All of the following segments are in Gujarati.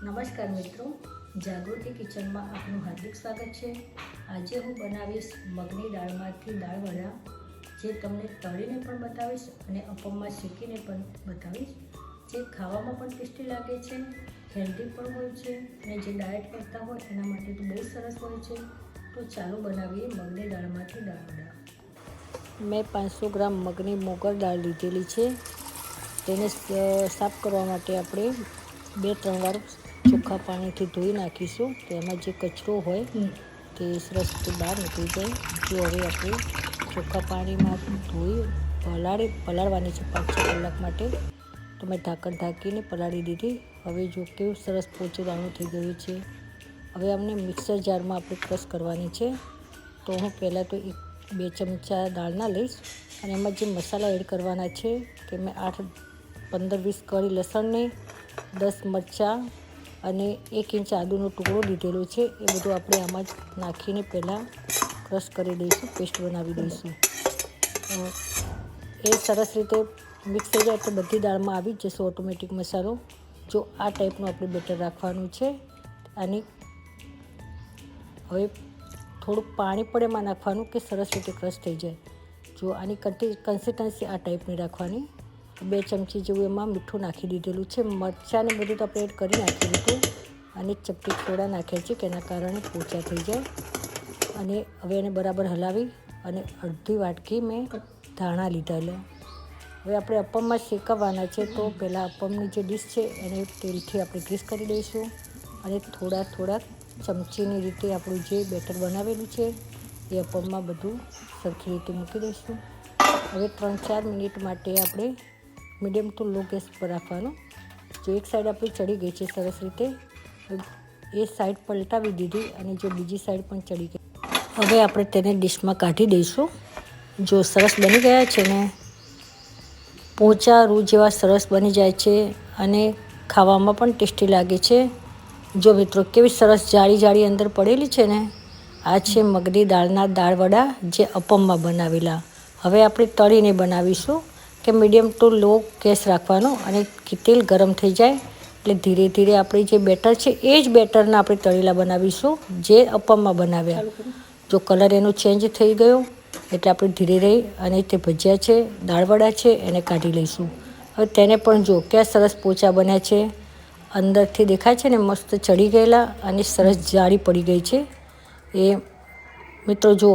નમસ્કાર મિત્રો, જાગૃતિ કિચનમાં આપનું હાર્દિક સ્વાગત છે। આજે હું બનાવીશ મગની દાળમાંથી દાળવડા, જે તમને તળીને પણ બતાવીશ અને અપમમાં શેકીને પણ બતાવીશ, જે ખાવામાં પણ ટેસ્ટી લાગે છે, હેલ્ધી પણ હોય છે અને જે ડાયટ કરતા હોય એના માટે તો બહુ સરસ હોય છે। તો ચાલો બનાવીએ મગની દાળમાંથી દાળવડા। મેં 500 ગ્રામ મગની મોગર દાળ લીધેલી છે। તેને સાફ કરવા માટે આપણે 2-3 વાર ચોખ્ખા પાણીથી ધોઈ નાખીશું, તો એમાં જે કચરો હોય તે સરસ રીતે બહાર નીકળી જાય। જો હવે આપણે ચોખ્ખા પાણીમાં ધોઈ પલાળવાની છે 5-6 કલાક માટે, તો મેં ઢાંકણ ઢાંકીને પલાળી દીધી। હવે જો કેવું સરસ પોચું દાણું થઈ ગયું છે। હવે અમને મિક્સર જારમાં આપણે ક્રશ કરવાની છે। તો હું પહેલાં તો 2 ચમચા દાળના લઈશ અને એમાં જે મસાલા એડ કરવાના છે કે મેં 15-20 કળી લસણની, 10 મરચાં અને 1 ઇંચ આદુનો ટુકડો લીધેલો છે। એ બધું આપણે આમાં જ નાખીને પહેલાં ક્રશ કરી દઈશું, પેસ્ટ બનાવી દઈશું। એ સરસ રીતે મિક્સ થઈ જાય એટલે બધી દાળમાં આવી જ જશે ઓટોમેટિક મસાલો। જો આ ટાઈપનું આપણે બેટર રાખવાનું છે। અને હવે થોડુંક પાણી પણ એમાં નાખવાનું કે સરસ રીતે ક્રશ થઈ જાય। જો આની કન્સિસ્ટન્સી આ ટાઈપની રાખવાની। 2 ચમચી જેવું એમાં મીઠું નાખી દીધેલું છે। મરચાંને બધું તો આપણે એડ કરી નાખી દીધું અને ચપટી સોડા નાખ્યા છે કે એના કારણે પોચા થઈ જાય। અને હવે એને બરાબર હલાવી અને અડધી વાટકી મેં ધાણા લીધેલા। હવે આપણે અપમમાં શેકવવાના છે, તો પહેલાં અપમની જે ડીશ છે એને તેલથી આપણે ગ્રીસ કરી દઈશું અને થોડા ચમચીની રીતે આપણું જે બેટર બનાવેલું છે એ અપમમાં બધું સરખી રીતે મૂકી દઈશું। હવે 3-4 મિનિટ માટે આપણે મીડિયમ ટુ લો ગેસ પર રાખવાનું। જો એક સાઈડ આપણી ચડી ગઈ છે સરસ રીતે, એ સાઈડ પલટાવી દીધી અને જો બીજી સાઈડ પણ ચડી ગઈ, હવે આપણે તેને ડીશમાં કાઢી દઈશું। જો સરસ બની ગયા છે ને, પોચા રૂ જેવા સરસ બની જાય છે અને ખાવામાં પણ ટેસ્ટી લાગે છે। જો મિત્રો કેવી સરસ જાળી અંદર પડેલી છે ને, આ છે મગની દાળના દાળવડા, જે અપમમાં બનાવેલા। હવે આપણે તળીને બનાવીશું કે મીડિયમ ટુ લો ગેસ રાખવાનો અને તેલ ગરમ થઈ જાય એટલે ધીરે ધીરે આપણી જે બેટર છે એ જ બેટરના આપણે તળેલા બનાવીશું, જે અપમમાં બનાવ્યા। જો કલર એનો ચેન્જ થઈ ગયો એટલે આપણે ધીરે રહી અને તે ભજીયા છે, દાળવડા છે, એને કાઢી લઈશું। હવે તેને પણ જો ક્યાં સરસ પોચા બન્યા છે, અંદરથી દેખાય છે ને મસ્ત ચડી ગયેલા અને સરસ જાળી પડી ગઈ છે। એ મિત્રો જો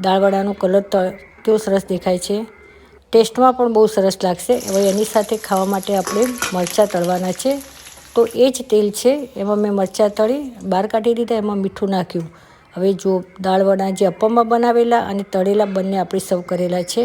દાળવડાનો કલર કેવો સરસ દેખાય છે, ટેસ્ટમાં પણ બહુ સરસ લાગશે। હવે એની સાથે ખાવા માટે આપણે મરચાં તળવાના છે, તો એ જ તેલ છે એમાં મેં મરચાં તળી બહાર કાઢી દીધા, એમાં મીઠું નાખ્યું। હવે જો દાળવડા જે અપમમાં બનાવેલા અને તળેલા બંને આપણે સર્વ કરેલા છે।